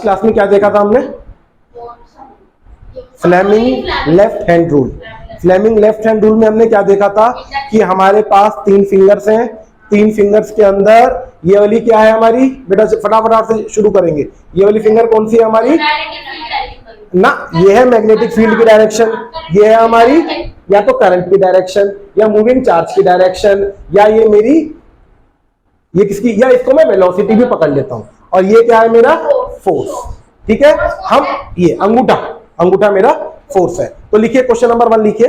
Class में क्या देखा था हमने? Fleming left hand rule. Fleming left hand rule में हमने क्या देखा था कि हमारे पास 3 फिंगर्स हैं, 3 फिंगर्स के अंदर ये वाली क्या है हमारी, बेटा फटाफट से शुरू करेंगे। ये वाली फिंगर कौन सी है हमारी ना, ये है मैग्नेटिक फील्ड की डायरेक्शन, ये है हमारी या तो करंट की डायरेक्शन या मूविंग चार्ज की डायरेक्शन, या ये मेरी ये किसकी, या इसको मैं वेलोसिटी भी पकड़ लेता हूं, और ये क्या है मेरा फोर्स। ठीक है, हम ये अंगूठा मेरा फोर्स है। तो लिखिए क्वेश्चन नंबर 1 लिखिए।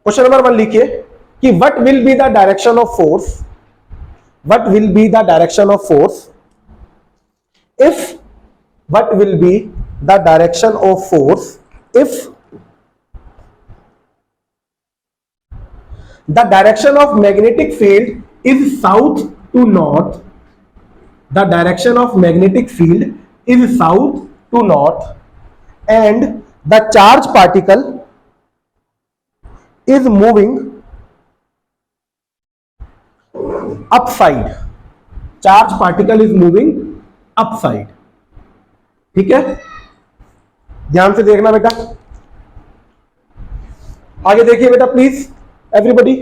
क्वेश्चन नंबर 1 लिखिए कि what will be the direction of force, what will be the direction of force if, what will be the direction of force if the direction of magnetic field is south to north, the direction of magnetic field is south to north and the charge particle is moving upside, charge particle is moving upside. ठीक है, ध्यान से देखना बेटा, आगे देखिए बेटा please everybody.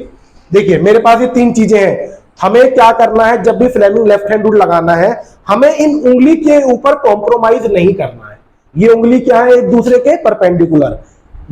देखिए मेरे पास ये 3 चीजें हैं, हमें क्या करना है, जब भी फ्लेमिंग लेफ्ट हैंड रूल लगाना है हमें इन उंगली के ऊपर कॉम्प्रोमाइज नहीं करना है। ये उंगली क्या है, एक दूसरे के परपेंडिकुलर,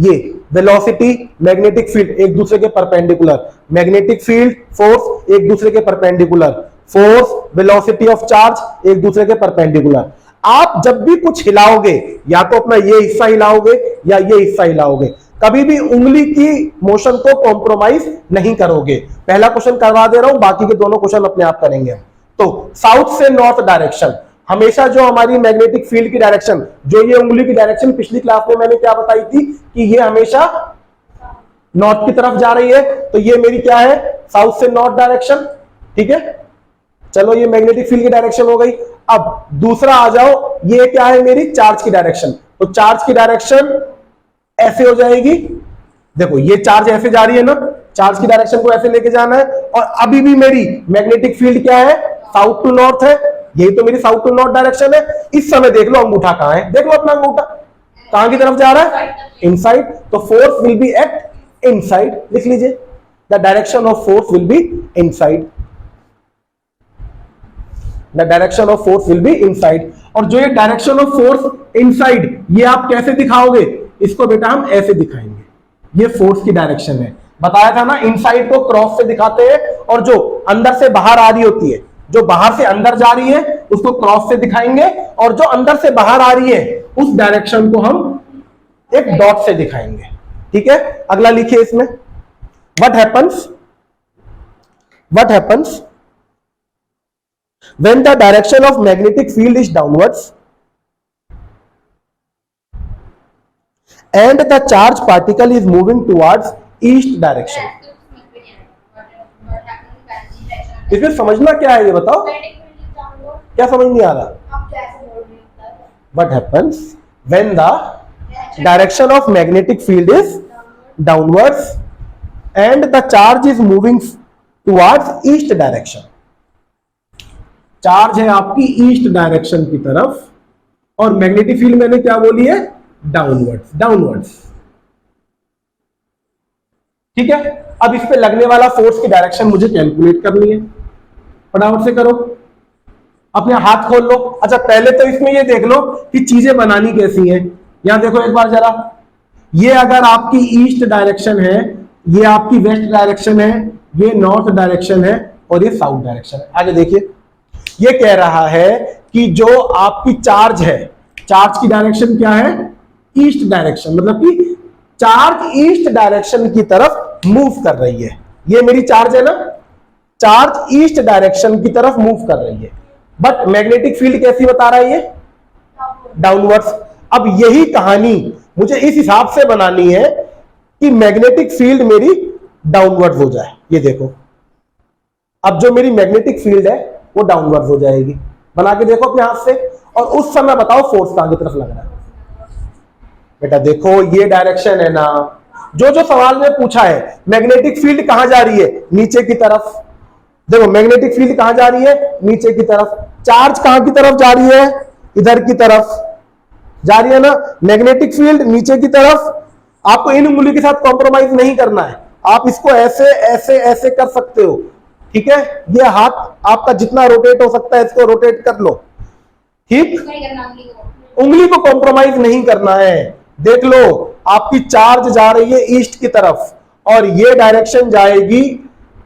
ये वेलोसिटी मैग्नेटिक फील्ड एक दूसरे के परपेंडिकुलर, मैग्नेटिक फील्ड फोर्स एक दूसरे के perpendicular, force velocity of charge एक दूसरे के परपेंडिकुलर। आप जब भी कुछ हिलाओगे या तो अपना ये हिस्सा हिलाओगे या ये हिस्सा हिलाओगे, कभी भी उंगली की मोशन को कॉम्प्रोमाइज नहीं करोगे। पहला क्वेश्चन करवा दे रहा हूं, बाकी के दोनों क्वेश्चन अपने आप करेंगे हम। तो साउथ से नॉर्थ डायरेक्शन, हमेशा जो हमारी मैग्नेटिक फील्ड की डायरेक्शन, जो ये उंगली की डायरेक्शन पिछली क्लास में मैंने क्या बताई थी कि ये हमेशा नॉर्थ की तरफ जा रही है, तो ये मेरी क्या है, साउथ से नॉर्थ डायरेक्शन। ठीक है, चलो ये मैग्नेटिक फील्ड की डायरेक्शन हो गई। अब दूसरा आ जाओ, ये क्या है मेरी चार्ज की डायरेक्शन, तो चार्ज की डायरेक्शन ऐसे हो जाएगी। देखो ये चार्ज ऐसे जा रही है ना, चार्ज की डायरेक्शन को ऐसे लेके जाना है, और अभी भी मेरी मैग्नेटिक फील्ड क्या है, साउथ टू नॉर्थ है, यही तो मेरी साउथ टू नॉर्थ डायरेक्शन है। इस समय देख लो अंगूठा कहां है, देख लो अपना अंगूठा कहां की तरफ जा रहा है, इनसाइड, तो force will be at inside. लिख लीजिए, the direction of force will be inside, the direction of force will be inside. और जो ये डायरेक्शन ऑफ फोर्स इनसाइड, ये आप कैसे दिखाओगे, इसको बेटा हम ऐसे दिखाएंगे, ये फोर्स की डायरेक्शन है। बताया था ना, इनसाइड को क्रॉस से दिखाते हैं, और जो अंदर से बाहर आ रही होती है, जो बाहर से अंदर जा रही है उसको क्रॉस से दिखाएंगे, और जो अंदर से बाहर आ रही है उस डायरेक्शन को हम एक डॉट से दिखाएंगे। ठीक है, अगला लिखिए इसमें, what happens when the direction of magnetic field is downwards and the charge particle is moving towards east direction। इसमें समझना क्या है ये बताओ, क्या समझ नहीं आ रहा? What happens when the direction of magnetic field is downwards and the charge is moving towards east direction। Charge है आपकी ईस्ट डायरेक्शन की तरफ, और मैग्नेटिक फील्ड मैंने क्या बोली है, डाउनवर्ड्स। ठीक है, अब इस पे लगने वाला फोर्स की डायरेक्शन मुझे कैलकुलेट करनी है, फटाफट से करो, अपने हाथ खोल लो। अच्छा पहले तो इसमें ये देख लो कि चीजें बनानी कैसी हैं। यहां देखो एक बार जरा, ये अगर आपकी ईस्ट डायरेक्शन है, ये आपकी वेस्ट डायरेक्शन है, ये नॉर्थ डायरेक्शन है, और ये साउथ डायरेक्शन है। आगे देखिए, ये कह रहा है कि जो आपकी चार्ज है, चार्ज की डायरेक्शन क्या है, ईस्ट डायरेक्शन, मतलब कि चार्ज ईस्ट डायरेक्शन की तरफ मूव कर रही है। ये मेरी चार्ज है ना, चार्ज ईस्ट डायरेक्शन की तरफ मूव कर रही है, बट मैग्नेटिक फील्ड कैसी बता रहा है ये, डाउनवर्ड्स। अब यही कहानी मुझे इस हिसाब से बनानी है कि मैग्नेटिक फील्ड मेरी डाउनवर्ड्स हो जाए। ये देखो, अब जो मेरी मैग्नेटिक फील्ड है वो डाउनवर्ड हो जाएगी, बना के देखो अपने हाथ से, और उस समय बताओ फोर्स कहां की तरफ लग रहा है। बेटा देखो ये डायरेक्शन है ना, जो जो सवाल में पूछा है, मैग्नेटिक फील्ड कहां जा रही है, नीचे की तरफ, देखो मैग्नेटिक फील्ड कहां जा रही है, नीचे की तरफ। चार्ज कहां की तरफ जा रही है, इधर की तरफ जा रही है ना। मैग्नेटिक फील्ड नीचे की तरफ। आपको इन उंगली के साथ कॉम्प्रोमाइज नहीं करना है, आप इसको ऐसे ऐसे ऐसे कर सकते हो, ठीक है। ये हाथ आपका जितना रोटेट हो सकता है इसको रोटेट कर लो, ठीक। उंगली को कॉम्प्रोमाइज नहीं करना है। देख लो आपकी चार्ज जा रही है ईस्ट की तरफ और ये डायरेक्शन जाएगी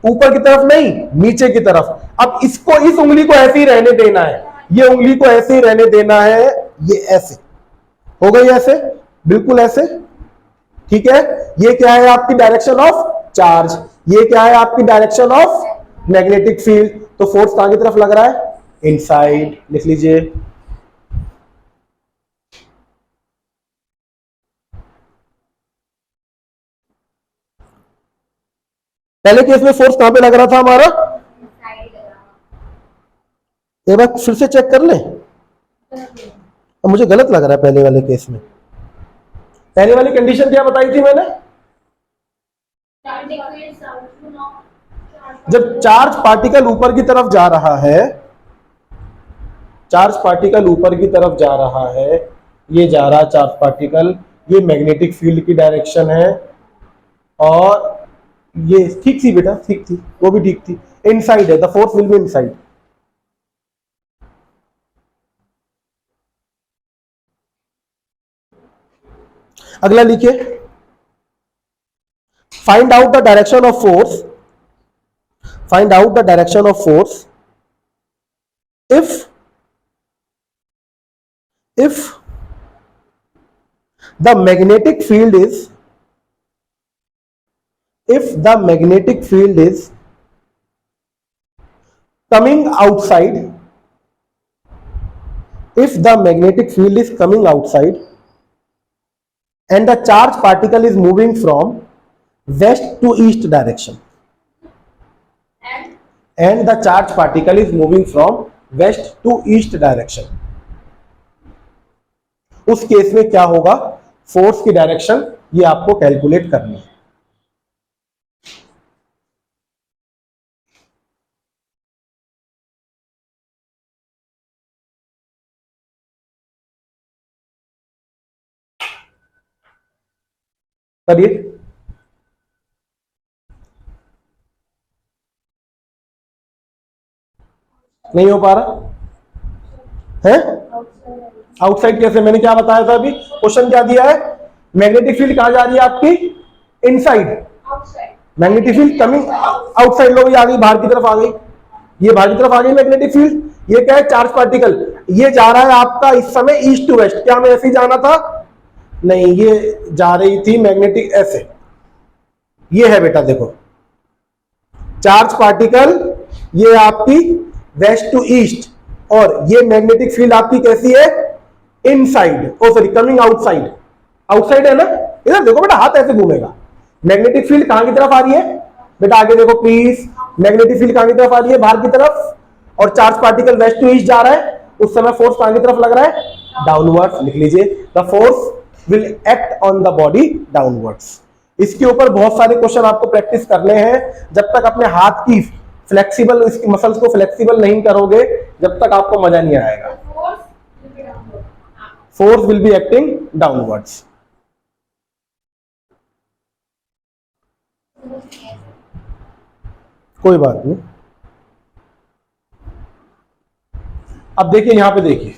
ऊपर की तरफ नहीं, नीचे की तरफ। अब इसको, इस उंगली को ऐसे ही रहने देना है, ये उंगली को ऐसे ही रहने देना है। ये ऐसे हो गई, ऐसे बिल्कुल ऐसे, ठीक है। ये क्या है आपकी डायरेक्शन ऑफ चार्ज, ये क्या है आपकी डायरेक्शन ऑफ मैग्नेटिक फील्ड। तो फोर्स कहां की तरफ लग रहा है, इनसाइड, लिख लीजिए। पहले केस में फोर्स कहां पे लग रहा था हमारा, एक बार फिर से चेक कर ले। अब मुझे गलत लग रहा है पहले वाले केस में। पहले वाली कंडीशन क्या बताई थी मैंने, जब चार्ज पार्टिकल ऊपर की तरफ जा रहा है, चार्ज पार्टिकल ऊपर की तरफ जा रहा है, ये जा रहा है चार्ज पार्टिकल, ये मैग्नेटिक फील्ड की डायरेक्शन है। और ये ठीक थी बेटा, ठीक थी, वो भी ठीक थी। इनसाइड है, the force will be inside. अगला लिखिए, find out the direction of force, find out the direction of force if the magnetic field is, if the magnetic field is coming outside, if the magnetic field is coming outside and the charge particle is moving from west to east direction, and the charge particle is moving from west to east direction, उस case में क्या होगा, force की direction ये आपको calculate करनी है। करिए, नहीं हो पा रहा है। आउटसाइड कैसे, मैंने क्या बताया था अभी, क्वेश्चन क्या दिया है, मैग्नेटिक फील्ड कहां जा रही है आपकी, inside, magnetic field coming outside. लो, ये आ गई बाहर की तरफ आ गई, ये बाहर की तरफ आ गई मैग्नेटिक फील्ड। ये क्या है, चार्ज पार्टिकल, ये जा रहा है आपका इस समय ईस्ट टू वेस्ट। क्या हमें ऐसे ही जाना था, नहीं, ये जा रही थी मैग्नेटिक ऐसे। ये है बेटा, देखो चार्ज पार्टिकल ये आपकी वेस्ट टू ईस्ट, और ये मैग्नेटिक फील्ड आपकी कैसी है, इनसाइड, ओ सॉरी कमिंग आउटसाइड। आउटसाइड है ना, इधर देखो बेटा, हाथ ऐसे घूमेगा। मैग्नेटिक फील्ड कहां की तरफ आ रही है बेटा, आगे देखो प्लीज, मैग्नेटिक फील्ड कहां की तरफ आ रही है, बाहर की तरफ, और charge particle west to east जा रहा है। उस समय फोर्स कहां की तरफ लग रहा है, डाउनवर्ड्स। लिख लीजिए, the force will act on the body downwards. इसके ऊपर बहुत सारे क्वेश्चन आपको प्रैक्टिस करने हैं। जब तक अपने हाथ की फ्लेक्सिबल, इसकी मसल्स को फ्लेक्सिबल नहीं करोगे, जब तक आपको मजा नहीं आएगा। Force will be acting downwards. कोई बात नहीं। अब देखिए, यहां पे देखिए,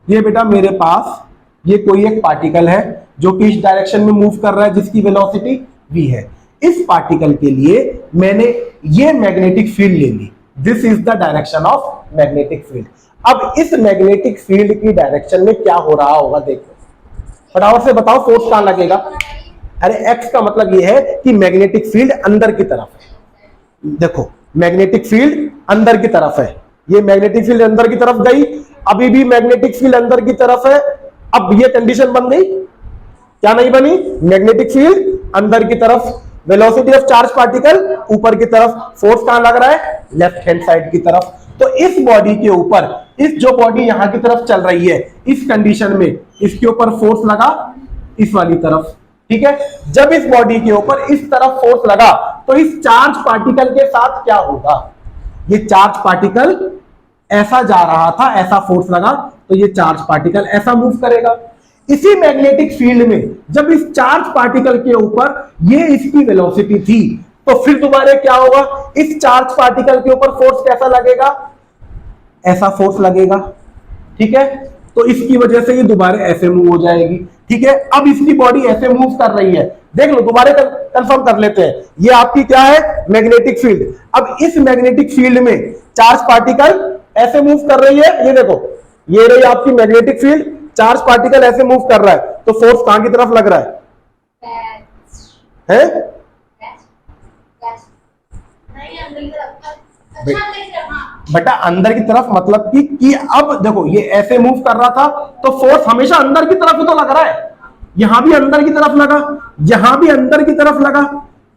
ये बेटा मेरे पास ये कोई एक पार्टिकल है जो कि इस डायरेक्शन में मूव कर रहा है, जिसकी वेलोसिटी v है। इस पार्टिकल के लिए मैंने ये मैग्नेटिक फील्ड ले ली, this is the direction of magnetic field. अब इस मैग्नेटिक फील्ड की डायरेक्शन में क्या हो रहा होगा, देखो फटाफट से बताओ, फोर्स कहां लगेगा। अरे एक्स का मतलब ये है कि मैग्नेटिक फील्ड अंदर की तरफ है। देखो मैग्नेटिक फील्ड अंदर की तरफ है, ये मैग्नेटिक फील्ड अंदर की तरफ गई, अभी भी मैग्नेटिक फील्ड अंदर की तरफ है। अब ये कंडीशन बन गई, क्या नहीं बनी, मैग्नेटिक फील्ड अंदर की तरफ, वेलोसिटी ऑफ चार्ज पार्टिकल ऊपर की तरफ, फोर्स कहां लग रहा है, लेफ्ट हैंड साइड की तरफ। तो इस बॉडी के ऊपर, इस जो बॉडी यहां की तरफ चल रही है, इस कंडीशन में इसके ऊपर फोर्स लगा इस वाली तरफ, ठीक है। जब इस बॉडी के ऊपर इस तरफ फोर्स लगा तो इस चार्ज पार्टिकल के साथ क्या होगा? ये चार्ज पार्टिकल ऐसा जा रहा था, ऐसा फोर्स लगा, तो ये चार्ज पार्टिकल ऐसा मूव करेगा। इसी मैग्नेटिक फील्ड में जब इस चार्ज पार्टिकल के ऊपर ये इसकी वेलोसिटी थी, तो फिर दोबारा क्या होगा? इस चार्ज पार्टिकल के ऊपर फोर्स कैसा लगेगा? ऐसा फोर्स लगेगा। ठीक है, तो इसकी वजह से ये दोबारा ऐसे मूव हो जाएगी। ठीक है, अब इसकी बॉडी ऐसे मूव कर रही है, देख लो, दोबारा कंफर्म कर लेते हैं। ये आपकी क्या है? Magnetic field. अब इस मैग्नेटिक फील्ड में चार्ज पार्टिकल ऐसे मूव कर रही है, ये देखो, ये रही आपकी मैग्नेटिक फील्ड, चार्ज पार्टिकल ऐसे मूव कर रहा है, तो फोर्स कहां की तरफ लग रहा है? बेटा अंदर की तरफ, मतलब कि अब देखो, ये ऐसे मूव कर रहा था, तो फोर्स हमेशा अंदर की तरफ ही तो लग रहा है। यहां भी अंदर की तरफ लगा, यहां भी अंदर की तरफ लगा।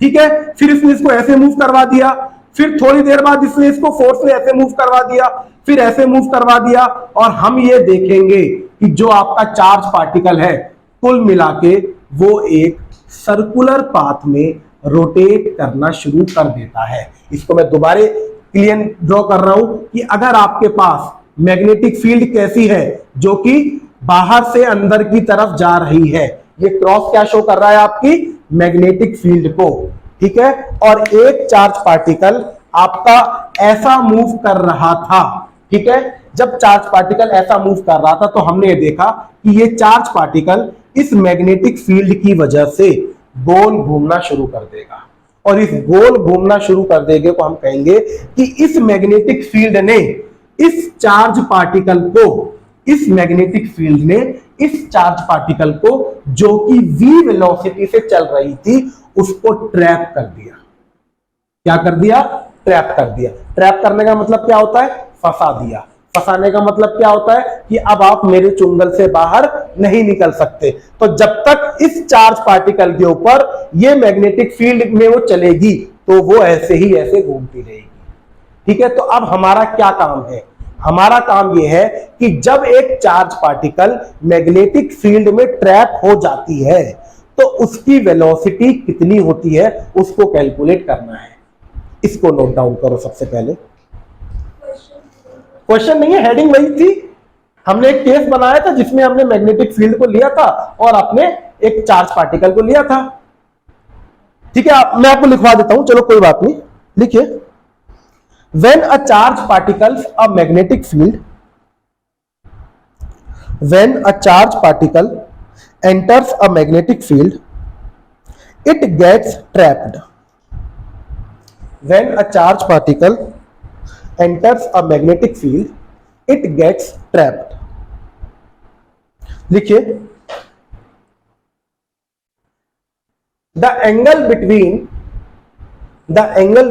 ठीक है, फिर इसने इसको ऐसे मूव करवा दिया, फिर थोड़ी देर बाद इसने इसको फोर्स से ऐसे मूव करवा दिया, फिर ऐसे मूव करवा दिया, और हम ये देखेंगे कि जो आपका चार्ज पार्टिकल है, कुल मिला के वो एक सर्कुलर पाथ में रोटेट करना शुरू कर देता है। इसको मैं दोबारा क्लियर ड्रॉ कर रहा हूं कि अगर आपके पास मैग्नेटिक फील्ड कैसी है, जो कि बाहर से अंदर की तरफ जा रही है, ये क्रॉस क्या शो कर रहा है? आपकी मैग्नेटिक फील्ड को। ठीक है, और एक चार्ज पार्टिकल आपका ऐसा मूव कर रहा था। ठीक है, जब चार्ज पार्टिकल ऐसा मूव कर रहा था, तो हमने ये देखा कि ये चार्ज पार्टिकल इस मैग्नेटिक फील्ड की वजह से गोल घूमना शुरू कर देगा, और इस गोल घूमना शुरू कर देंगे को हम कहेंगे कि इस मैग्नेटिक फील्ड ने इस चार्ज पार्टिकल को, इस मैग्नेटिक फील्ड ने इस चार्ज पार्टिकल को, जो कि v वेलोसिटी से चल रही थी, उसको ट्रैप कर दिया। क्या कर दिया? ट्रैप कर दिया। ट्रैप करने का मतलब क्या होता है? फंसा दिया। फंसाने का मतलब क्या होता है? कि अब आप मेरे चुंगल से बाहर नहीं निकल सकते। तो जब तक इस चार्ज पार्टिकल के ऊपर ये मैग्नेटिक फील्ड में वो चलेगी, तो वो ऐसे ही ऐसे घूमती रहेगी। ठीक है, तो अब हमारा क्या काम है? हमारा काम यह है कि जब एक चार्ज पार्टिकल मैग्नेटिक फील्ड में ट्रैप हो जाती है, तो उसकी वेलोसिटी कितनी होती है, उसको कैलकुलेट करना है। इसको नोट डाउन करो सबसे पहले। क्वेश्चन नहीं है, हेडिंग वही थी। हमने एक केस बनाया था जिसमें हमने मैग्नेटिक फील्ड को लिया था और आपने एक चार्ज पार्टिकल को लिया था। ठीक है, मैं आपको लिखवा देता हूं, चलो कोई बात नहीं, लिखिए। when a charge particles a magnetic field when a charge particle enters a magnetic field, it gets trapped. When a charge particle enters a magnetic field, it gets trapped. लिखिए, the angle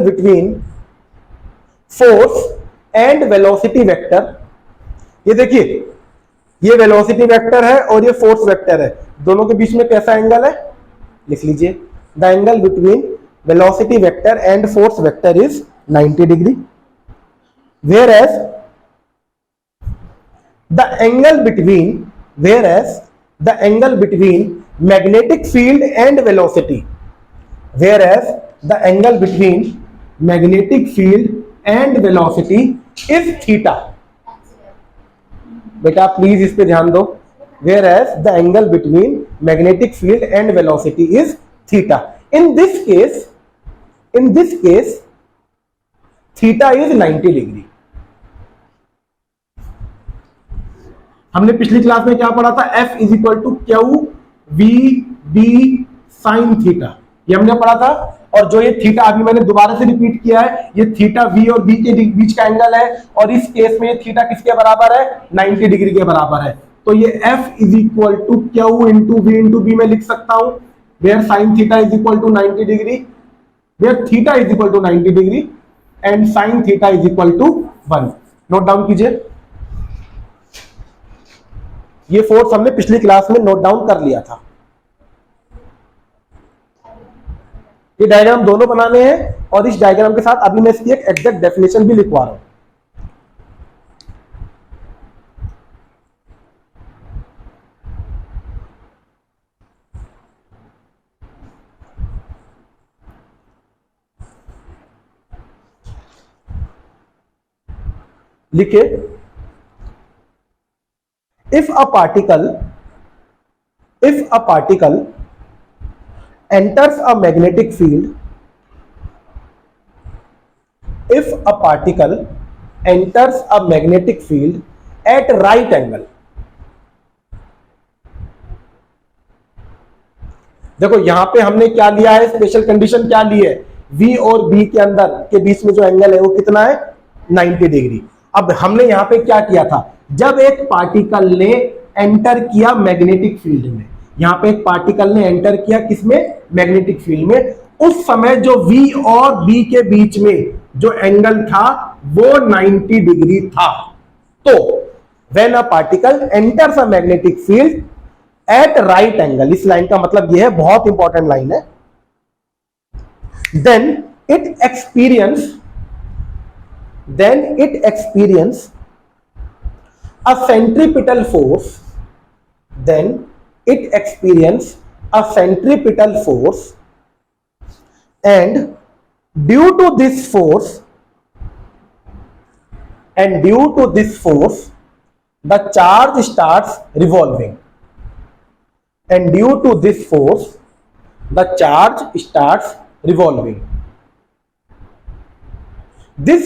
between force and velocity vector, ये देखिए, ये velocity vector है और ये force vector है, दोनों के बीच में कैसा एंगल है? लिख लीजिए, the angle between velocity vector and force vector is 90 degree, whereas the angle between magnetic field and velocity, whereas the angle between magnetic field and velocity is theta. बेटा please इस पे ध्यान दो, whereas the angle between magnetic field and velocity is theta. In this case theta is 90 degree. हमने पिछली class में क्या पढ़ा था? F is equal to Q v B sine theta, ये हमने पढ़ा था। और जो ये थीटा अभी मैंने दोबारा से रिपीट किया है, ये थीटा v और b के बीच का एंगल है, और इस केस में ये थीटा किसके बराबर है? 90 डिग्री के बराबर है। तो ये f is equal to q into v into B में लिख सकता हूं, where sine theta is equal to 90 degree, where theta is equal to 90 degree and sine theta is equal to 1। Note down कीजिए, ये फोर्स हमने पिछली class में note down कर लिया था। ये डायग्राम दोनों बनाने हैं, और इस डायग्राम के साथ अभी मैं इसकी एक एग्जैक्ट डेफिनेशन भी लिखवा रहा हूं। लिखे, if a particle enters a magnetic field, if a particle enters a magnetic field at right angle, देखो यहां पे हमने क्या लिया है, स्पेशल कंडीशन क्या ली है, V और B के अंदर के बीच में जो एंगल है वो कितना है, 90 डिग्री। अब हमने यहां पे क्या किया था, जब एक पार्टिकल ने एंटर किया मैग्नेटिक फील्ड में, यहां पे एक पार्टिकल ने एंटर किया किसमें, मैग्नेटिक फील्ड में, उस समय जो V और B के बीच में जो एंगल था वो 90 डिग्री था। तो when a particle enters a magnetic field at right angle, इस लाइन का मतलब यह है, बहुत इंपॉर्टेंट लाइन है, then it experience a centripetal force, then it experience a centripetal force, and due to this force the charge starts revolving, and due to this force the charge starts revolving. This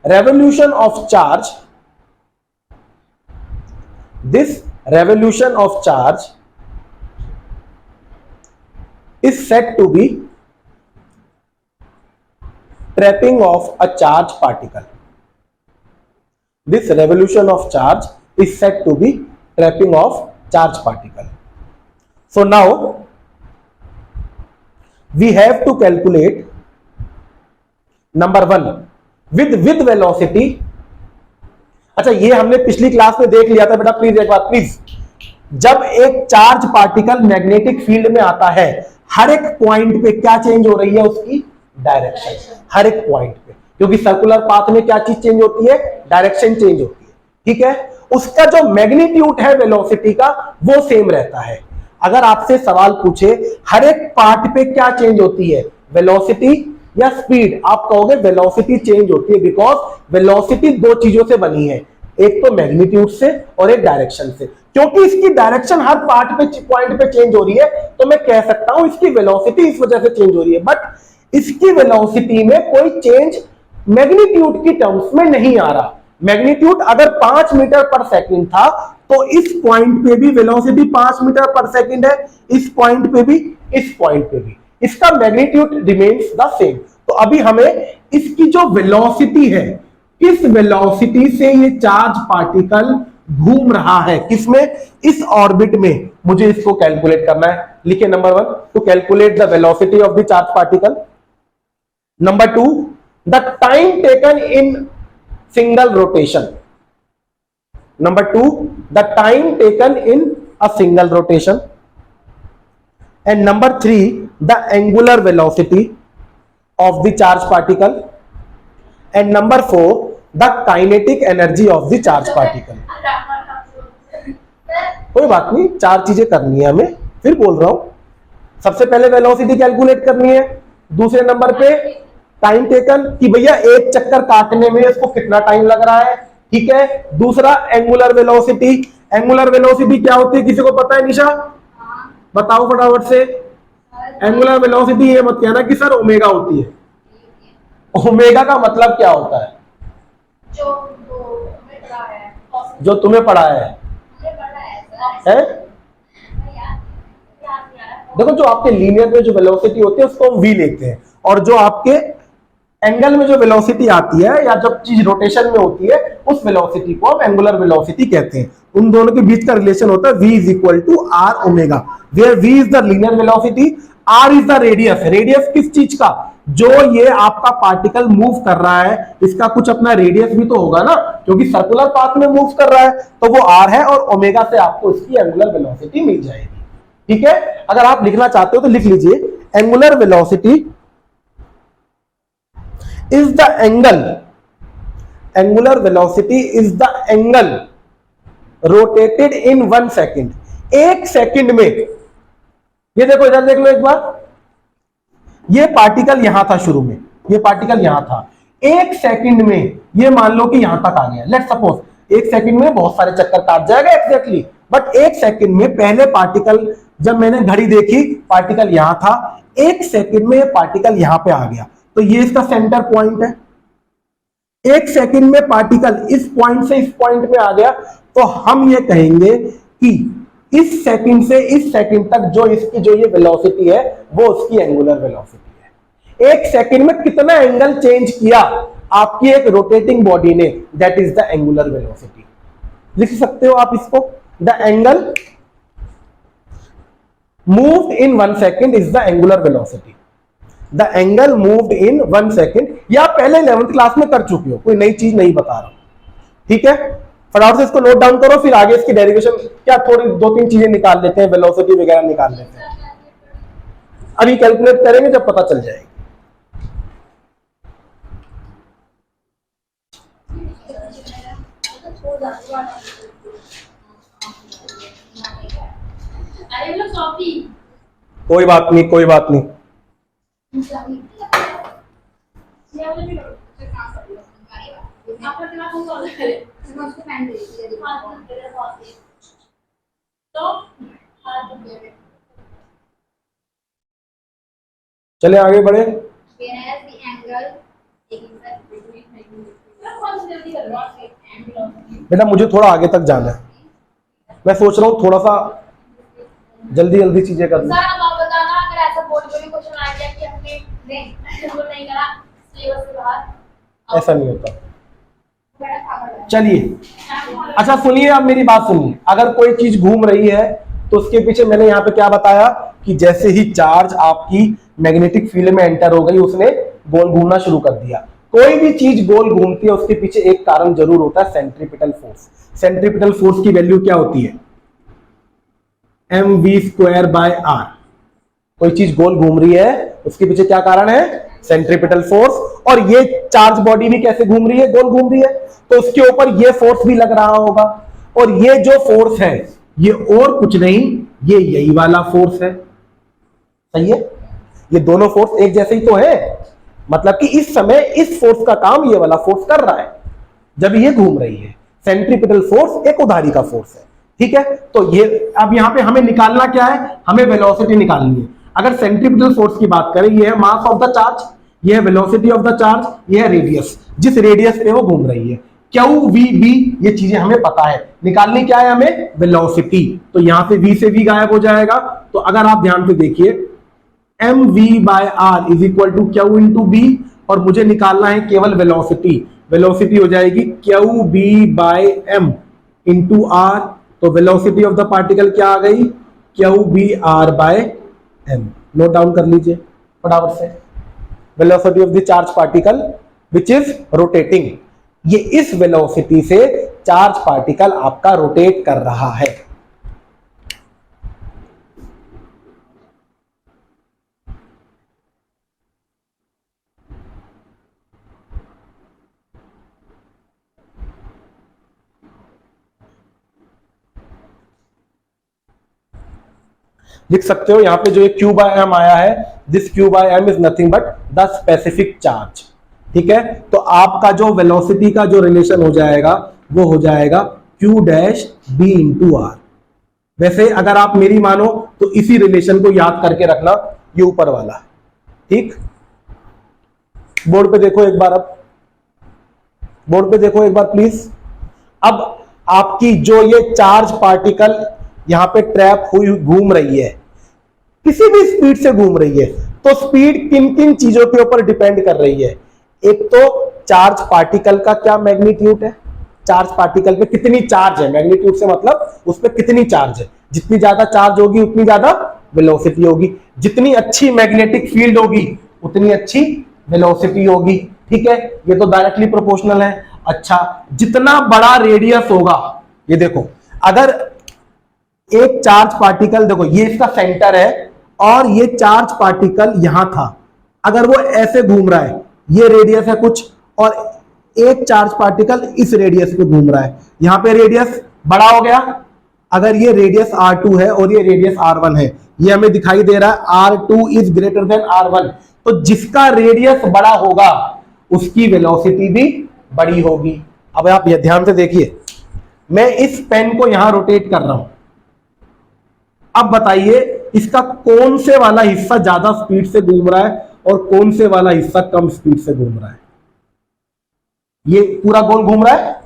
revolution of charge is said to be trapping of a charged particle. This revolution of charge is said to be trapping of charged particle. So now we have to calculate number 1 with velocity। अच्छा ये हमने पिछली class में देख लिया था बेटा, please एक बार प्लीज, जब एक चार्ज पार्टिकल मैग्नेटिक फील्ड में आता है, हर एक पॉइंट पे क्या चेंज हो रही है, उसकी डायरेक्शन, हर एक पॉइंट पे, क्योंकि सर्कुलर पाथ में क्या चीज चेंज होती है, डायरेक्शन चेंज होती है, ठीक है। उसका जो मैग्नीट्यूड है वेलोसिटी का वो सेम रहता है। अगर आपसे सवाल पूछे हर एक पार्ट पे क्या चेंज होती है, वेलोसिटी या स्पीड, आप कहोगे वेलोसिटी चेंज होती है, बिकॉज वेलोसिटी दो चीजों से बनी है, एक तो मैग्नीट्यूड से और एक डायरेक्शन से। क्योंकि इसकी डायरेक्शन हर पार्ट पे पॉइंट पे चेंज हो रही है, तो मैं कह सकता हूं इसकी वेलोसिटी इस वजह से चेंज हो रही है, बट इसकी वेलोसिटी में कोई चेंज मैग्नीट्यूड की टर्म्स में नहीं आ रहा। मैग्नीट्यूड अगर 5 मीटर पर सेकंड था तो इस पॉइंट पे भी वेलोसिटी 5 मीटर पर सेकंड है, इस पॉइंट पे भी, इस पॉइंट पे भी, इसका मैग्नीट्यूड रिमेन्स द सेम। तो अभी हमें इसकी जो वेलोसिटी है, किस वेलोसिटी से ये चार्ज पार्टिकल घूम रहा है, किसमें, इस ऑर्बिट में, मुझे इसको कैलकुलेट करना है। लिखिए number 1 to calculate the velocity of the charge particle, number 2 the time taken in single rotation, number 2 the time taken in a single rotation, and number 3 the angular velocity of the charged particle, and number 4 the kinetic energy of the charged particle। कोई बात नहीं, 4 चीजें करनी है हमें, फिर बोल रहा हूं। सबसे पहले वेलोसिटी कैलकुलेट करनी है, दूसरे नंबर पे टाइम टेकन कि भैया एक चक्कर काटने में इसको कितना टाइम लग रहा है, ठीक है। दूसरा एंगुलर वेलोसिटी, एंगुलर वेलोसिटी क्या होती है, किसी को पता है निशा, बताओ फटाफट से। एंगुलर वेलोसिटी ये मत कहना कि सर ओमेगा होती है, ओमेगा का मतलब क्या होता है, जो तुम्हें पढ़ा है? देखो जो आपके लीनियर में जो वेलोसिटी होती है उसको हम v लेते हैं, और जो आपके एंगल में जो वेलोसिटी आती है या जब चीज रोटेशन में होती है उस वेलोसिटी को हम एंगुलर वेलोसिटी कहते हैं। उन दोनों के बीच का रिलेशन होता है v is equal to are omega, where v is the linear velocity, r is the radius. Radius किस चीज का, जो ये आपका पार्टिकल मूव कर रहा है इसका कुछ अपना रेडियस भी तो होगा ना, क्योंकि सर्कुलर पाथ में मूव कर रहा है, तो वो r है, और ओमेगा से आपको इसकी एंगुलर वेलोसिटी मिल जाएगी, ठीक है। अगर आप लिखना चाहते हो तो लिख लीजिए, angular velocity is the angle, angular velocity is the angle rotated in 1 second, 1 second में। ये देखो इधर देख लो एक बार, ये पार्टिकल यहां था शुरू में, ये पार्टिकल यहां था, एक सेकंड में ये मान लो कि यहां तक आ गया, लेट सपोज एक सेकंड में बहुत सारे चक्कर काट जाएगा एग्जैक्टली, बट एक सेकंड में पहले पार्टिकल, जब मैंने घड़ी देखी पार्टिकल यहां था, एक सेकंड में पार्टिकल यहां पे आ गया, तो ये इसका सेंटर पॉइंट है। एक सेकंड में पार्टिकल इस पॉइंट से इस पॉइंट में आ गया, तो हम ये कहेंगे कि इस सेकंड से इस सेकंड तक जो इसकी जो ये वेलोसिटी है वो उसकी एंगुलर वेलोसिटी है। एक सेकंड में कितना एंगल चेंज किया आपकी एक रोटेटिंग बॉडी ने, that is the angular velocity. लिख सकते हो आप इसको, the angle moved in 1 second is the angular velocity. The angle moved in 1 second, या पहले 11th क्लास में कर चुके हो, कोई नई चीज नहीं बता रहा हूं, ठीक है। फटाफट से इसको नोट डाउन करो, फिर आगे इसकी डेरिवेशन क्या थोड़ी 2-3 चीजें निकाल लेते हैं, वेलोसिटी वगैरह निकाल लेते हैं, अभी कैलकुलेट करेंगे जब पता चल जाएगी। कोई बात नहीं, कोई बात नहीं। चले आगे बढ़े। बेटा मुझे थोड़ा आगे तक जाना है, मैं सोच रहा हूँ थोड़ा सा जल्दी जल्दी चीजें करना। सर अब आप बताना, अगर ऐसा बोर्ड में भी क्वेश्चन आ गया कि हमने नहीं करा सिलेबस से बाहर, ऐसा नहीं होता। चलिए अच्छा सुनिए, अब मेरी बात सुनिए, अगर कोई चीज घूम रही है तो उसके पीछे मैंने यहाँ पे क्या बताया कि जैसे ही चार्ज आपकी मैग्नेटिक फील्ड में एंटर हो गई, उसने गोल घूमना शुरू कर दिया। कोई भी चीज गोल घूमती है उसके पीछे एक कारण जरूर होता है, सेंट्रीपिटल फोर्स। सेंट्रीपिटल फोर्स की वैल्यू क्या होती है, mv²/r। कोई चीज गोल घूम रही है उसके पीछे क्या कारण है, सेंट्रीपिटल फोर्स। और ये चार्ज बॉडी भी कैसे घूम रही है, गोल घूम रही है, तो उसके ऊपर ये फोर्स भी लग रहा होगा। और ये जो फोर्स है ये और कुछ नहीं, ये यही वाला फोर्स है, सही है। ये दोनों फोर्स एक जैसे ही तो है, मतलब कि इस समय इस फोर्स का काम ये वाला फोर्स कर रहा है जब ये घूम रही है। सेंट्रीपिटल फोर्स एक उधारी का फोर्स है, ठीक है। तो ये अब यहां पे हमें निकालना क्या है, हमें वेलोसिटी निकालनी है। अगर सेंट्रीपिटल फोर्स की बात करें, ये है मास ऑफ द चार्ज, ये है वेलोसिटी ऑफ द चार्ज, ये है रेडियस, जिस रेडियस पे वो घूम रही है। क्यू वी बी ये चीजें हमें पता है, निकालनी क्या है हमें, वेलोसिटी। तो यहां पे v से v गायब हो जाएगा। तो अगर आप ध्यान से देखिए mv/r is equal to q into B, और मुझे निकालना है केवल वेलोसिटी। वेलोसिटी हो जाएगी q B by m into r. तो वेलोसिटी ऑफ द पार्टिकल क्या आ गई, q B r by m. Note down कर लीजिए फटाफट से, velocity of the charge particle which is rotating. ये इस वेलोसिटी से चार्ज पार्टिकल आपका रोटेट कर रहा है। लिख सकते हो यहां पे जो ये Q बाय एम आया है, this Q by m is nothing but the specific charge, ठीक है। तो आपका जो वेलोसिटी का जो रिलेशन हो जाएगा वो हो जाएगा Q dash B into r. वैसे अगर आप मेरी मानो तो इसी रिलेशन को याद करके रखना, ये ऊपर वाला, ठीक। बोर्ड पे देखो एक बार, अब बोर्ड पे देखो एक बार प्लीज। अब आपकी जो ये चार्ज पार्टिकल यहां पे ट्रैप हुई घूम रही है, किसी भी स्पीड से घूम रही है, तो स्पीड किन किन चीजों के ऊपर डिपेंड कर रही है। एक तो चार्ज पार्टिकल का क्या मैग्नीट्यूड है, चार्ज पार्टिकल पे कितनी चार्ज है, मैग्नीट्यूड से मतलब उस पर कितनी चार्ज है। जितनी ज्यादा चार्ज होगी उतनी ज्यादा वेलोसिटी होगी, जितनी अच्छी मैग्नेटिक फील्ड होगी उतनी अच्छी वेलोसिटी होगी, ठीक है। ये तो डायरेक्टली प्रोपोर्शनल है। अच्छा, जितना बड़ा रेडियस होगा, ये देखो अगर एक चार्ज पार्टिकल, देखो ये इसका सेंटर है और ये चार्ज पार्टिकल यहां था, अगर वो ऐसे घूम रहा है, ये रेडियस है कुछ, और एक चार्ज पार्टिकल इस रेडियस पे घूम रहा है, यहां पे रेडियस बड़ा हो गया। अगर ये रेडियस R2 है और ये रेडियस R1 है, ये हमें दिखाई दे रहा है R2 is greater than R1, तो जिसका रेडियस बड़ा होगा उसकी वेलोसिटी भी बड़ी होगी। अब आप ये ध्यान से देखिए, मैं इस पेन को यहां रोटेट कर रहा हूं। अब बताइए इसका कौन से वाला हिस्सा ज्यादा स्पीड से घूम रहा है और कौन से वाला हिस्सा कम स्पीड से घूम रहा है। ये पूरा गोल घूम रहा है,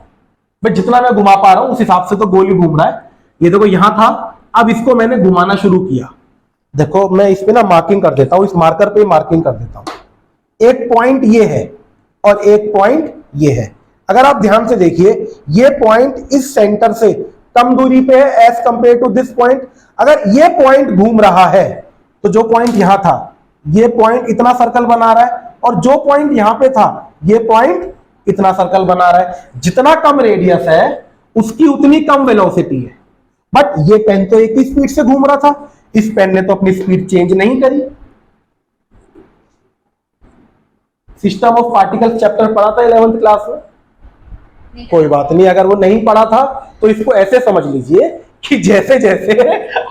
बट जितना मैं घुमा पा रहा हूं उस हिसाब से तो गोल ही घूम रहा है। ये देखो यहां था, अब इसको मैंने घुमाना शुरू किया। देखो मैं इस पे ना मार्किंग कर देता हूं, इस मार्कर पे मार्किंग कर देता हूं। एक पॉइंट ये है और एक पॉइंट ये है। अगर आप ध्यान से देखिए, ये पॉइंट इस सेंटर से कम दूरी पे है as compared to this point. अगर ये पॉइंट घूम रहा है तो जो पॉइंट यहां था, ये पॉइंट इतना सर्कल बना रहा है, और जो पॉइंट यहां पे था, ये पॉइंट इतना सर्कल बना रहा है। जितना कम रेडियस है उसकी उतनी कम वेलोसिटी है। बट ये पेन तो एक ही स्पीड से घूम रहा था, इस पेन ने तो अपनी स्पीड चेंज नहीं करी। सिस्टम ऑफ पार्टिकल्स चैप्टर पढ़ा था 11th क्लास में? कोई बात नहीं, अगर वो नहीं पढ़ा था तो इसको ऐसे समझ लीजिए कि जैसे जैसे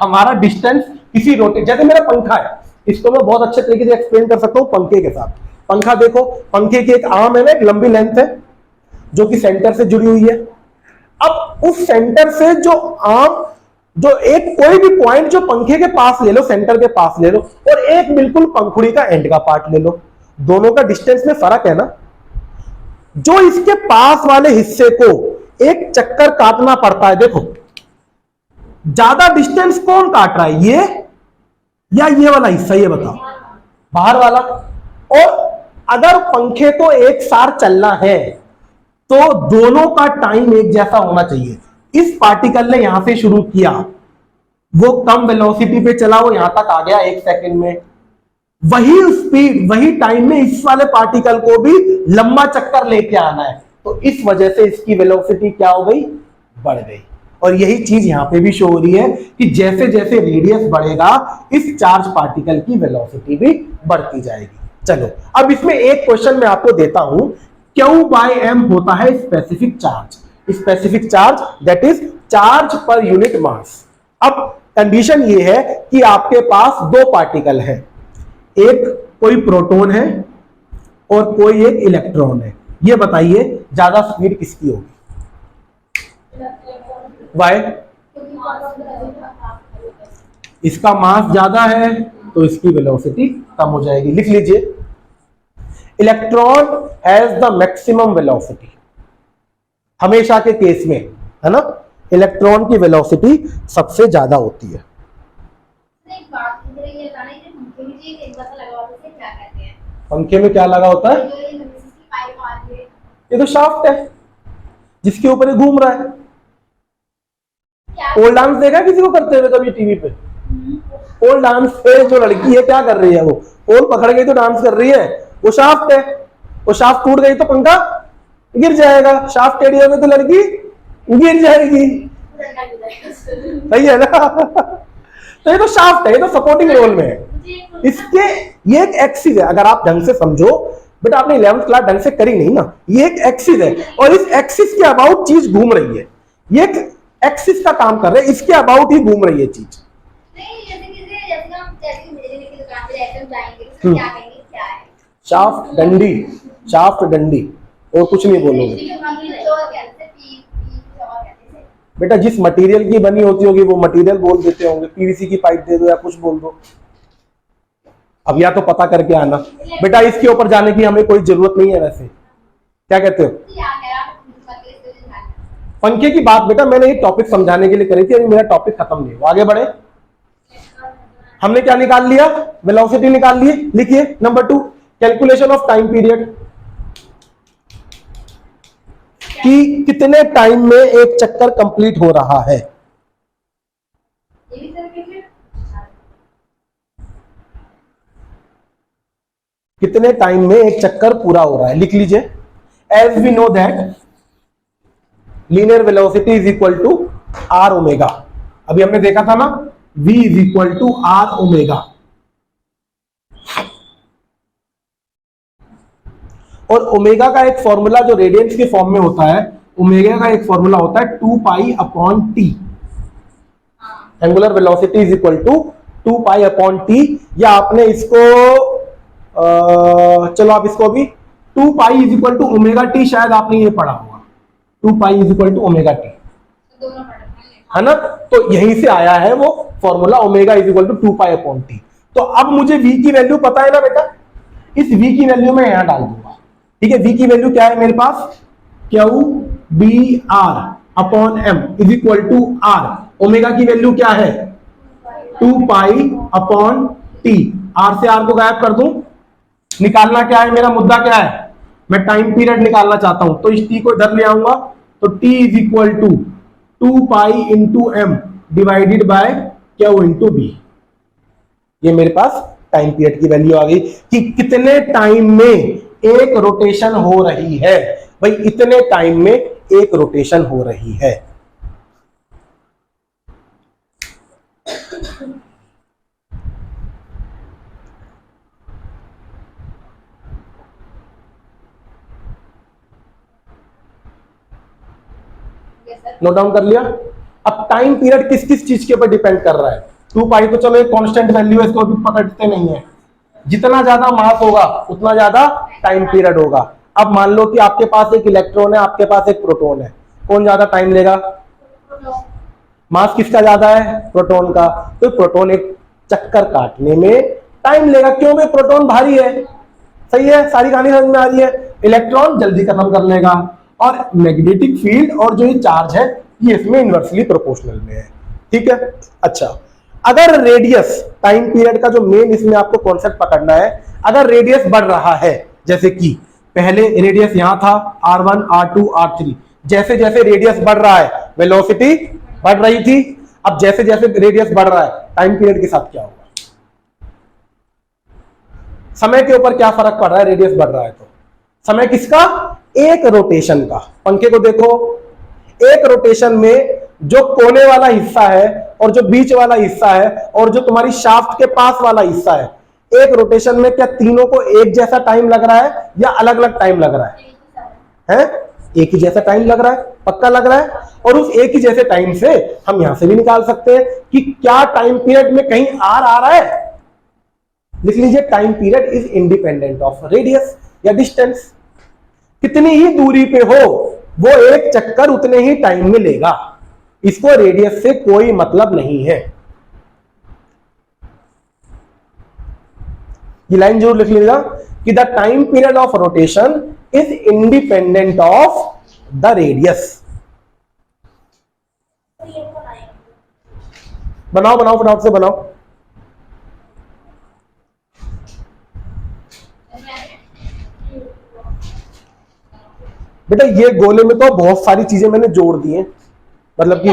हमारा डिस्टेंस किसी रोटेट, जैसे मेरा पंखा है, इसको मैं बहुत अच्छे तरीके से एक्सप्लेन कर सकता हूं पंखे के साथ। पंखा देखो, पंखे की एक आर्म है ना, एक लंबी लेंथ है जो कि सेंटर से जुड़ी हुई है। अब उस सेंटर से जो आर्म, जो एक कोई भी पॉइंट जो पंखे के पास ले लो, सेंटर के पास ले लो, और एक बिल्कुल पंखुड़ी का एंड का पार्ट ले लो, दोनों का डिस्टेंस में फर्क है ना। जो इसके पास वाले हिस्से को एक चक्कर काटना पड़ता है, देखो ज्यादा डिस्टेंस कौन काट रहा है, ये या ये वाला हिस्सा, ये बताओ, बाहर वाला। और अगर पंखे को एक साथ चलना है तो दोनों का टाइम एक जैसा होना चाहिए। इस पार्टिकल ने यहां से शुरू किया, वो कम वेलोसिटी पे चला, वो यहां तक आ गया 1 सेकंड में। वही स्पीड, वही टाइम में इस वाले पार्टिकल को भी लंबा चक्कर लेके आना है, तो इस वजह से इसकी वेलोसिटी क्या हो गई, बढ़ गई। और यही चीज यहां पे भी शो हो रही है कि जैसे जैसे रेडियस बढ़ेगा इस चार्ज पार्टिकल की वेलोसिटी भी बढ़ती जाएगी। चलो अब इसमें एक क्वेश्चन मैं आपको देता हूं, Q/m होता है specific charge, specific charge that is charge per unit mass. अब कंडीशन ये है कि आपके पास दो पार्टिकल है, एक कोई प्रोटॉन है और कोई एक इलेक्ट्रॉन है। ये बताइए ज्यादा स्पीड किसकी होगी? वाई? इसका मास ज्यादा है तो इसकी वेलोसिटी कम हो जाएगी। लिख लीजिए, electron has the maximum velocity. हमेशा के केस में है ना, इलेक्ट्रॉन की वेलोसिटी सबसे ज्यादा होती है। एक बात मुझे ये बताना है कि पंखे में एक बसा लगा होता है, क्या कहते हैं? पंखे में क्या लगा होता है? जो ये पाइप आ रही है, ये तो शाफ्ट है जिसके ऊपर ये घूम रहा है। क्या? पोल डांस देखा किसी को करते हुए कभी टीवी पे? पोल डांस पे जो लड़की है क्या कर रही है, वो पोल पकड़ गई तो डांस कर रही है, वो शाफ्ट है। वो शाफ्ट टूट गई तो पंखा गिर जाएगा, शाफ्ट टेढ़ी हो गई तो लड़की गिर जाएगी। सही है ना? तो ये तो शाफ्ट है, ये तो सपोर्टिंग रोल में है। इसके ये एक एक्सिस है, अगर आप ढंग से समझो, बट आपने 11th क्लास ढंग से करी नहीं ना। ये एक एक्सिस है और इस एक्सिस के अबाउट चीज घूम रही है। ये एक एक्सिस का काम कर रहे हैं, इसके अबाउट ही घूम रही है चीज। नहीं जैसे हम बिजली की दुकान पे ऐसे जाएंगे तो क्या कहेंगे, क्या है? शाफ्ट डंडी, शाफ्ट डंडी, और कुछ नहीं बोलोगे बिजली की दुकान पे जो कहते हैं पी और कहते हैं। बेटा। जिस मटेरियल की बनी होती होगी वो मटेरियल बोल देते होंगे, पीवीसी की पाइप दे दो या कुछ बोल दो। अब या तो पता करके आना बेटा, इसके ऊपर जाने की हमें कोई जरूरत नहीं है। वैसे क्या कहते हो? पंखे की बात बेटा मैंने ये टॉपिक समझाने के लिए करी थी, अभी मेरा टॉपिक खत्म नहीं हुआ, आगे बढ़े। हमने क्या निकाल लिया? वेलोसिटी निकाल लिए। लिखिए number 2, calculation of time period, कि कितने टाइम में एक चक्कर कंप्लीट हो रहा है। कितने टाइम में एक चक्कर पूरा हो रहा है, लिख लीजिए। As we know that linear velocity is equal to are omega. अभी हमने देखा था ना, v is equal to are omega. और ओमेगा का एक फॉर्मूला जो रेडियंस के फॉर्म में होता है, ओमेगा का एक फॉर्मूला होता है 2 pi upon T. Angular velocity is equal to 2 pi upon T. या आपने इसको चलो आप इसको भी 2 pi is equal to omega T, शायद आपने ये पढ़ा होगा, 2 pi is equal to omega T, दोनों पढ़े है ना। तो यहीं से आया है वो formula, omega is equal to 2 pi upon T. तो अब मुझे v की वैल्यू पता है ना बेटा, इस v की वैल्यू मैं यहां डाल दूंगा, ठीक है। v की वैल्यू क्या है मेरे पास, Q B R upon M is equal to are. Omega की वैल्यू क्या है, 2 पाई अपॉन टी। आर से आर को गायब कर दूं, निकालना क्या है, मेरा मुद्दा क्या है, मैं टाइम पीरियड निकालना चाहता हूं, तो इस टी को इधर ले आऊंगा, तो T is equal to 2 pi into m divided by q into B. ये मेरे पास टाइम पीरियड की वैल्यू आ गई कि कितने टाइम में एक रोटेशन हो रही है। भाई इतने टाइम में एक रोटेशन हो रही है। नोट डाउन कर लिया। अब टाइम पीरियड किस किस चीज के ऊपर डिपेंड कर रहा है, 2 पाई तो चलो एक कांस्टेंट वैल्यू है, इसको भी पकड़ते नहीं है। जितना ज्यादा मास होगा उतना ज्यादा टाइम पीरियड होगा। अब मान लो कि आपके पास एक इलेक्ट्रॉन है, आपके पास एक प्रोटॉन है, कौन ज्यादा टाइम लेगा, मास किसका ज्यादा है, प्रोटॉन का। तो प्रोटॉन एक चक्कर काटने में टाइम लेगा, क्यों, भाई प्रोटॉन भारी है, सही है, सारी कहानी समझ में आ रही है। इलेक्ट्रॉन जल्दी खत्म कर लेगा, और मैग्नेटिक फील्ड और जो ये चार्ज है ये इसमें इनवर्सली प्रोपोर्शनल में है, ठीक है। अच्छा, अगर रेडियस, टाइम पीरियड का जो मेन इसमें आपको कॉन्सेप्ट पकड़ना है, अगर रेडियस बढ़ रहा है, जैसे कि पहले रेडियस यहां था r1 r2 r3, जैसे जैसे रेडियस बढ़ रहा है वेलोसिटी बढ़ रही थी, अब जैसे जैसे रेडियस बढ़ रहा है टाइम पीरियड के साथ क्या होगा, समय के ऊपर क्या फर्क पड़ रहा है, रेडियस बढ़ रहा है तो समय किसका, एक रोटेशन का। पंखे को देखो, एक रोटेशन में जो कोने वाला हिस्सा है और जो बीच वाला हिस्सा है और जो तुम्हारी शाफ्ट के पास वाला हिस्सा है, एक रोटेशन में क्या तीनों को एक जैसा टाइम लग रहा है या अलग अलग टाइम लग रहा है? एक ही जैसा टाइम लग रहा है, पक्का लग रहा है। और उस एक ही जैसे टाइम से हम यहां से भी निकाल सकते हैं कि क्या टाइम पीरियड में कहीं आर आ रहा है। लिख लीजिए, time period is independent of radius या डिस्टेंस। कितनी ही दूरी पे हो वो एक चक्कर उतने ही टाइम में लेगा, इसको रेडियस से कोई मतलब नहीं है। ये लाइन जरूर लिख लीजिएगा कि the time period of rotation is independent of the radius. बनाओ बनाओ फटाफट से बनाओ। बेटा ये गोले में तो बहुत सारी चीजें मैंने जोड़ दी हैं, मतलब कि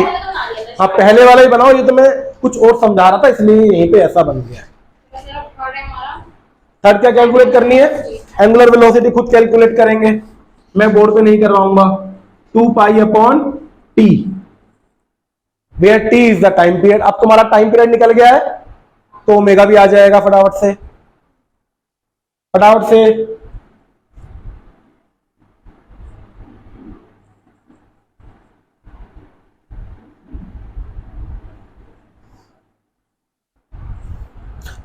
हाँ पहले वाला ही बनाओ, ये तो मैं कुछ और समझा रहा था इसलिए यहीं पे ऐसा बन गया है। थर्ड क्या कैलकुलेट करनी है, एंगुलर वेलोसिटी खुद कैलकुलेट करेंगे, मैं बोर्ड पे नहीं करवाऊंगा। 2 pi upon T, where T is the time period. अब तुम्हारा टाइम पीरियड निकल गया है तो ओमेगा भी आ जाएगा फटाफट से, फटाफट से।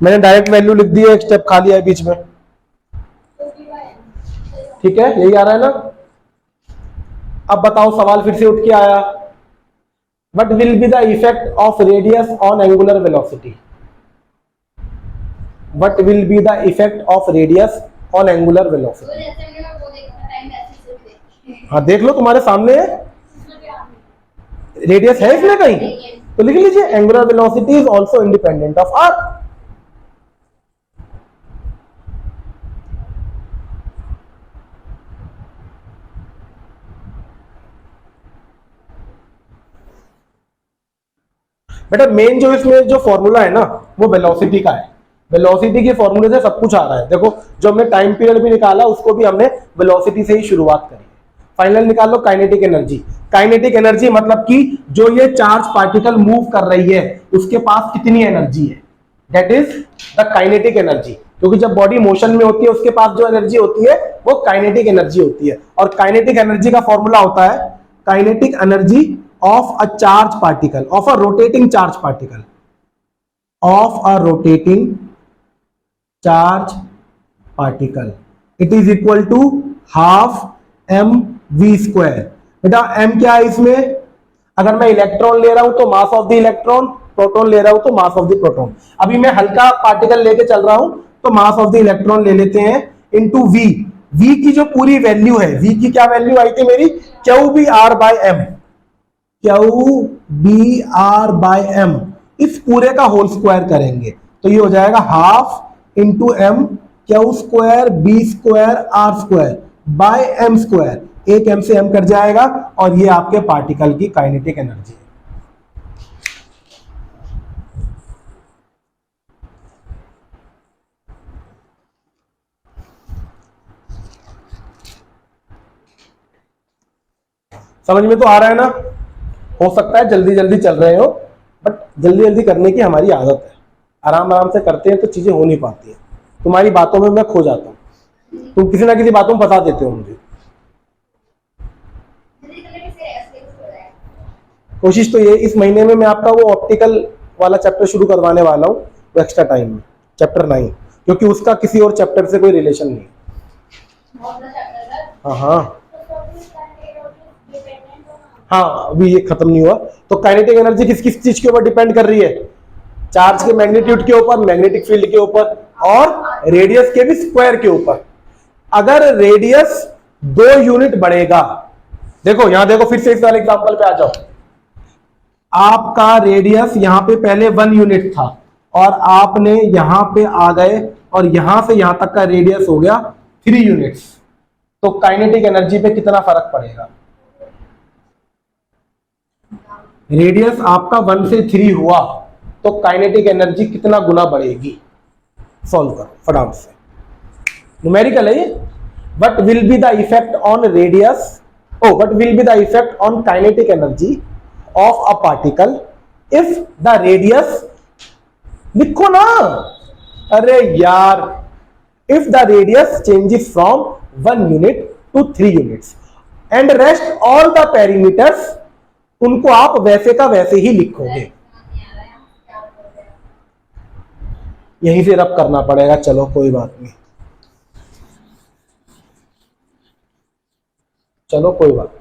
मैंने डायरेक्ट वैल्यू लिख दी है, एक स्टेप खा लिया है बीच में, ठीक है, यही आ रहा है ना। अब बताओ, सवाल फिर से उठ के आया, what will be the effect of radius on angular velocity, what will be the effect of radius on angular velocity. हाँ देख लो, तुम्हारे सामने है, रेडियस है इसमें कहीं, तो लिख लीजिए angular velocity is also independent of r. बेटा मेन जो इसमें जो फॉर्मूला है ना वो वेलोसिटी का है, वेलोसिटी के फॉर्मूले से सब कुछ आ रहा है। देखो जो हमने टाइम पीरियड भी निकाला उसको भी हमने वेलोसिटी से ही शुरुआत करी। फाइनल निकाल लो काइनेटिक एनर्जी। काइनेटिक एनर्जी मतलब कि जो ये चार्ज पार्टिकल मूव कर रही है उसके पास कितनी एनर्जी है, that is the kinetic energy. क्योंकि जब बॉडी मोशन में होती है उसके पास जो एनर्जी होती है वो काइनेटिक एनर्जी होती है। और काइनेटिक एनर्जी का फॉर्मूला होता है kinetic energy of a charge particle, of a rotating charge particle, of a rotating charge particle, it is equal to half m v square. बेटा एम क्या है इसमें, अगर मैं इलेक्ट्रॉन ले रहा हूं तो mass of the electron, proton ले रहा हूं तो मास ऑफ द प्रोटॉन। अभी मैं हल्का पार्टिकल लेके चल रहा हूं तो मास ऑफ द इलेक्ट्रॉन ले लेते हैं इनटू वी। वी की जो पूरी वैल्यू है, वी की क्या वैल्यू आई थी मेरी, q B r by m, q B r by m, इस पूरे का होल स्क्वायर करेंगे तो ये हो जाएगा half into m q square B square r square by m square. एक एम से एम कट जाएगा और ये आपके पार्टिकल की काइनेटिक एनर्जी है। समझ में तो आ रहा है ना? हो सकता है जल्दी जल्दी चल रहे हो, बट जल्दी जल्दी करने की हमारी आदत है, आराम आराम से करते हैं तो चीजें हो नहीं पाती है। तुम्हारी बातों में मैं खो जाता हूँ, तुम किसी ना किसी बातों में बता देते हो मुझे। कोशिश तो ये, इस महीने में मैं आपका वो ऑप्टिकल वाला चैप्टर शुरू करवाने वाला हूँ, वो एक्स्ट्रा टाइम में, चैप्टर 9, क्योंकि उसका किसी और चैप्टर से कोई रिलेशन नहीं। हाँ हाँ हाँ, अभी ये खत्म नहीं हुआ। तो काइनेटिक एनर्जी किस किस चीज के ऊपर डिपेंड कर रही है, चार्ज के मैग्नीट्यूड के ऊपर, मैग्नेटिक फील्ड के ऊपर, और रेडियस के भी स्क्वायर के ऊपर। अगर रेडियस 2 यूनिट बढ़ेगा, देखो यहां देखो, फिर से इस वाले एग्जांपल पे आ जाओ। आपका रेडियस यहां पे पहले 1 यूनिट था और आपने यहां पे आ गए और यहां से यहां तक का रेडियस हो गया 3 यूनिट्स, तो काइनेटिक एनर्जी पे कितना फर्क पड़ेगा? रेडियस आपका 1 से 3 हुआ तो काइनेटिक एनर्जी कितना गुना बढ़ेगी? सॉल्व करो फटाफट से, न्यूमेरिकल है ये। What will be the effect on radius, what will be the effect on kinetic energy of a particle if the radius, लिखो ना, अरे यार, if the radius changes from 1 unit to 3 units and rest all the parameters, उनको आप वैसे का वैसे ही लिखोगे। यहीं से रब करना पड़ेगा, चलो कोई बात नहीं, चलो कोई बात।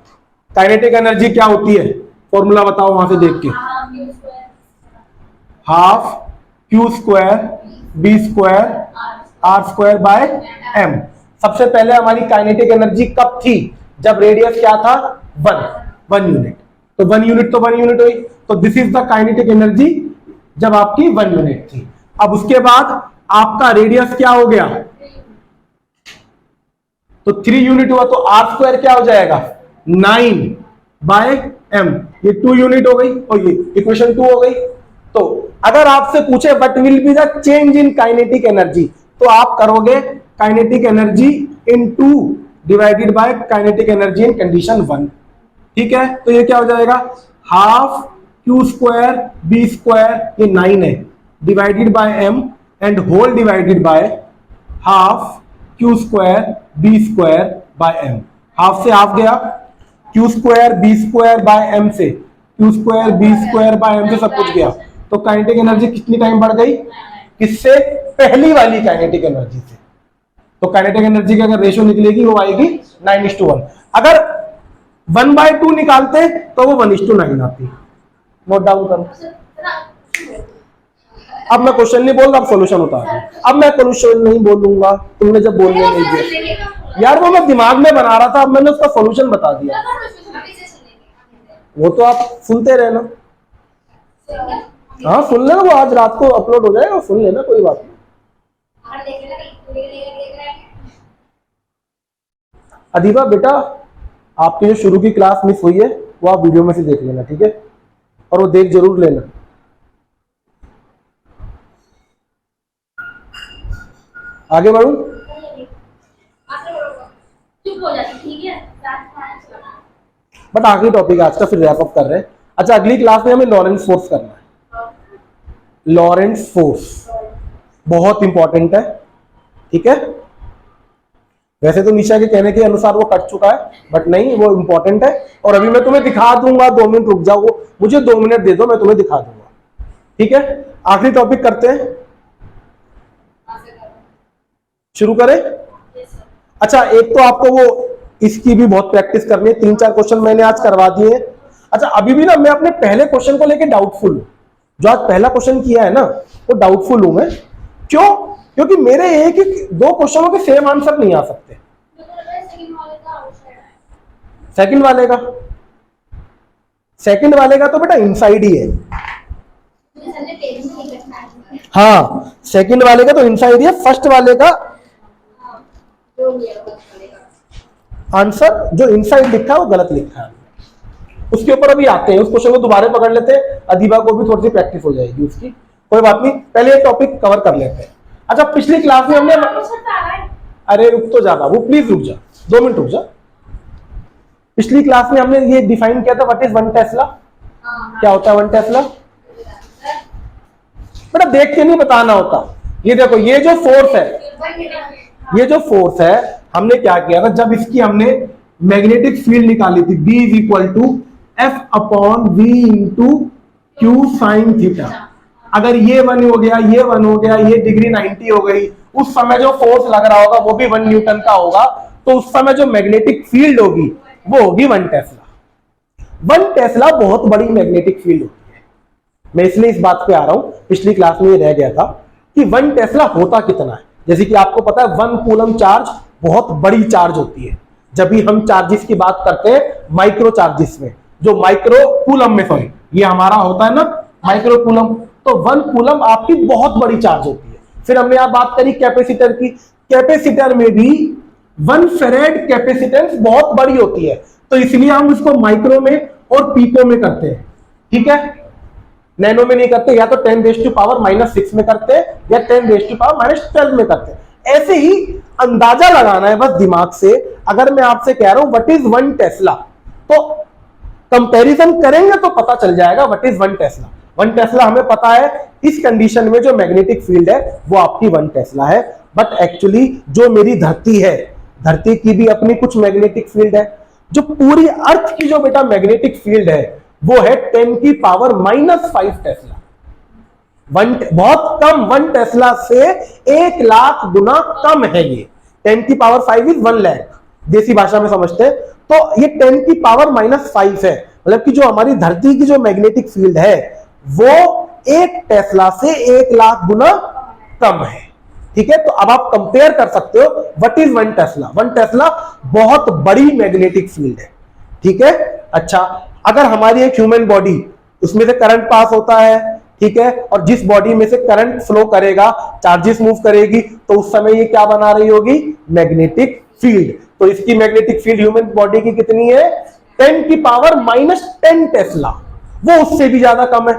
काइनेटिक एनर्जी क्या होती है, फॉर्मूला बताओ वहां से देख के। Half q square B square r square by m. सबसे पहले हमारी काइनेटिक एनर्जी कब थी, जब रेडियस क्या था, 1 यूनिट, तो 1 यूनिट तो 1 यूनिट हुई, तो this is the kinetic energy जब आपकी 1 यूनिट थी। अब उसके बाद आपका रेडियस क्या हो गया, तो 3 यूनिट हुआ, तो आर स्क्वायर क्या हो जाएगा, 9 बाय एम, ये 2 यूनिट हो गई और ये इक्वेशन 2 हो गई। तो अगर आपसे पूछे what will be the change in kinetic energy, तो आप करोगे kinetic energy in 2 divided by kinetic energy in condition 1। ठीक है, तो ये क्या हो जाएगा, half q square B square, ये 9 है, divided by m and whole divided by half q square B square by m. Half से हाफ गया, q square B square by m से q square B square by m से सब कुछ गया, तो काइनेटिक एनर्जी कितनी टाइम बढ़ गई, किससे, पहली वाली काइनेटिक एनर्जी से। तो काइनेटिक एनर्जी की अगर रेशियो निकलेगी वो आएगी 9:1। अगर 1/2 निकालते तो वो 1:9 आती। नोट डाउन करो। अब मैं क्वेश्चन नहीं बोल रहा, अब सॉल्यूशन उतार रहा हूं। अब मैं क्वेश्चन नहीं बोलूंगा, तुमने जब बोलने नहीं दिया यार, वो मैं दिमाग में बना रहा था, अब मैंने उसका सॉल्यूशन बता दिया। वो तो आप सुनते रहना, हाँ सुन लेना, वो आज रात को अपलोड हो जाएगा, सुन लेना, कोई बात नहीं। अधिवा बेटा, आपकी जो शुरू की क्लास मिस हुई है वो आप वीडियो में से देख लेना, ठीक है, और वो देख जरूर लेना। आगे बढ़ू, बट आखिरी टॉपिक आज का, फिर रैप अप कर रहे हैं। अच्छा, अगली क्लास में हमें लॉरेंट्ज फोर्स करना है। लॉरेंट्ज फोर्स बहुत इंपॉर्टेंट है, ठीक है। वैसे तो निशा के कहने के अनुसार वो कट चुका है, बट नहीं, वो इंपॉर्टेंट है। और अभी मैं तुम्हें दिखा दूंगा, 2 मिनट रुक जाओ, मुझे 2 मिनट दे दो, मैं तुम्हें दिखा दूंगा, ठीक है। आखिरी टॉपिक करते हैं, शुरू करें। अच्छा, एक तो आपको वो इसकी भी बहुत प्रैक्टिस करनी है, 3-4 क्वेश्चन मैंने आज करवा दिए हैं। अच्छा, अभी भी ना मैं अपने पहले क्वेश्चन को लेके डाउटफुल हूं। जो आज पहला क्वेश्चन किया है ना, वो डाउटफुल हूं मैं। क्यों? क्योंकि मेरे एक एक 2 क्वेश्चनों के सेम आंसर नहीं आ सकते। सेकंड वाले का तो बेटा इनसाइड ही है। हाँ, सेकंड वाले का तो इनसाइड ही है। फर्स्ट वाले का आंसर जो इनसाइड लिखा है वो गलत लिखा है। उसके ऊपर अभी आते हैं, उस क्वेश्चन को दोबारा पकड़ लेते हैं, अधिबा को भी थोड़ी सी प्रैक्टिस हो जाएगी उसकी, कोई बात नहीं। पहले ये टॉपिक कवर कर लेते हैं। अच्छा, पिछली क्लास में हमने, अरे रुक तो जा बाबू, प्लीज रुक जा, 2 मिनट रुक जा। पिछली क्लास में हमने ये डिफाइन किया था, व्हाट इज 1 टेस्ला। क्या होता है 1 टेस्ला? बेटा देख के नहीं बताना होता। ये देखो, ये जो फोर्स है, हमने क्या किया था, जब इसकी हमने मैग्नेटिक फील्ड निकाली थी, B is equal to F/V into q sine theta. अगर ये 1 हो गया, ये 1 हो गया, ये डिग्री 90 हो गई, उस समय जो फोर्स लग रहा होगा वो भी 1 न्यूटन का होगा, तो उस समय जो मैग्नेटिक फील्ड होगी वो होगी 1 टेस्ला। 1 टेस्ला बहुत बड़ी मैग्नेटिक फील्ड होती है। मैं इसलिए इस बात पे आ रहा हूं, पिछली क्लास में ये रह गया था कि 1 टेस्ला होता कितना है। जैसे कि आपको पता है 1 कूलम चार्ज बहुत बड़ी चार्ज होती है। जब भी हम चार्जेस की बात करते हैं माइक्रो चार्जेस में, जो माइक्रो कूलम में, सॉरी, ये हमारा होता है ना माइक्रो कूलम, तो 1 कूलम आपकी बहुत बड़ी चार्ज होती है। फिर हमने यहां बात करी कैपेसिटर की, कैपेसिटर में भी 1 फेरेड कैपेसिटेंस बहुत बड़ी होती है, तो इसलिए हम इसको माइक्रो में और पीको में करते हैं। ठीक है, नैनो में नहीं करते, या तो 10⁻⁻⁻6 में करते हैं या 10⁻⁻12 में करते हैं। ऐसे ही अंदाजा लगाना है बस दिमाग से। अगर मैं आपसे कह रहा हूं व्हाट इज 1 टेस्ला, तो कंपैरिजन करेंगे तो पता चल जाएगा व्हाट इज 1 टेस्ला। 1 टेस्ला हमें पता है, इस कंडीशन में जो मैग्नेटिक फील्ड है वो आपकी 1 टेस्ला है। बट एक्चुअली जो मेरी धरती है, धरती की भी अपनी कुछ मैग्नेटिक फील्ड है। जो पूरी अर्थ की जो बेटा मैग्नेटिक फील्ड है वो है 10⁻⁻5 टेस्ला। बहुत कम, 1 टेस्ला से 1 लाख गुना कम है ये। 10⁻5 इज 1 लाख, देसी भाषा में समझते हैं। तो ये 10⁻⁻5 है, मतलब कि जो हमारी धरती की जो मैग्नेटिक फील्ड है वो 1 टेस्ला से 1 लाख गुना कम है। ठीक है, तो अब आप कंपेयर कर सकते हो व्हाट इज 1 टेस्ला। 1 टेस्ला बहुत बड़ी मैग्नेटिक फील्ड है। ठीक है, अच्छा, अगर हमारी एक ह्यूमन बॉडी, उसमें से करंट पास होता है, ठीक है, और जिस बॉडी में से करंट फ्लो करेगा, चार्जेस मूव करेगी, तो उस समय ये क्या बना रही होगी? Magnetic field. तो इसकी मैग्नेटिक फील्ड ह्यूमन बॉडी की कितनी है? 10⁻10 टेस्ला, वो उससे भी ज्यादा कम है।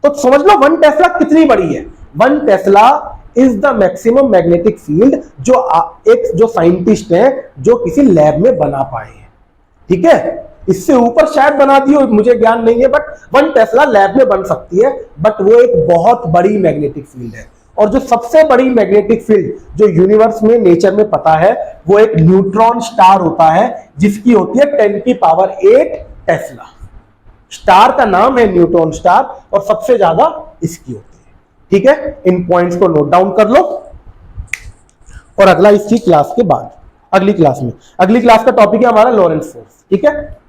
तो समझ लो 1 टेस्ला कितनी बड़ी है। 1 Tesla is the maximum magnetic field जो साइंटिस्ट हैं जो किसी लैब में बना पाए हैं। ठीक है, इससे ऊपर शायद बना दी हो, मुझे ज्ञान नहीं है, बट 1 टेस्ला लैब में बन सकती है। बट वो एक बहुत बड़ी मैग्नेटिक फील्ड है। और जो सबसे बड़ी मैग्नेटिक फील्ड जो यूनिवर्स में, नेचर में पता है, वो एक न्यूट्रॉन स्टार होता है, जिसकी होती है 10⁸ टेस्ला। स्टार का नाम है न्यूट्रॉन स्टार, और सबसे ज्यादा इसकी होती है। ठीक है, इन पॉइंट्स को नोट डाउन कर लो। और अगला इसकी क्लास के बाद, अगली क्लास का टॉपिक है हमारा लॉरेंट्ज फोर्स। ठीक है।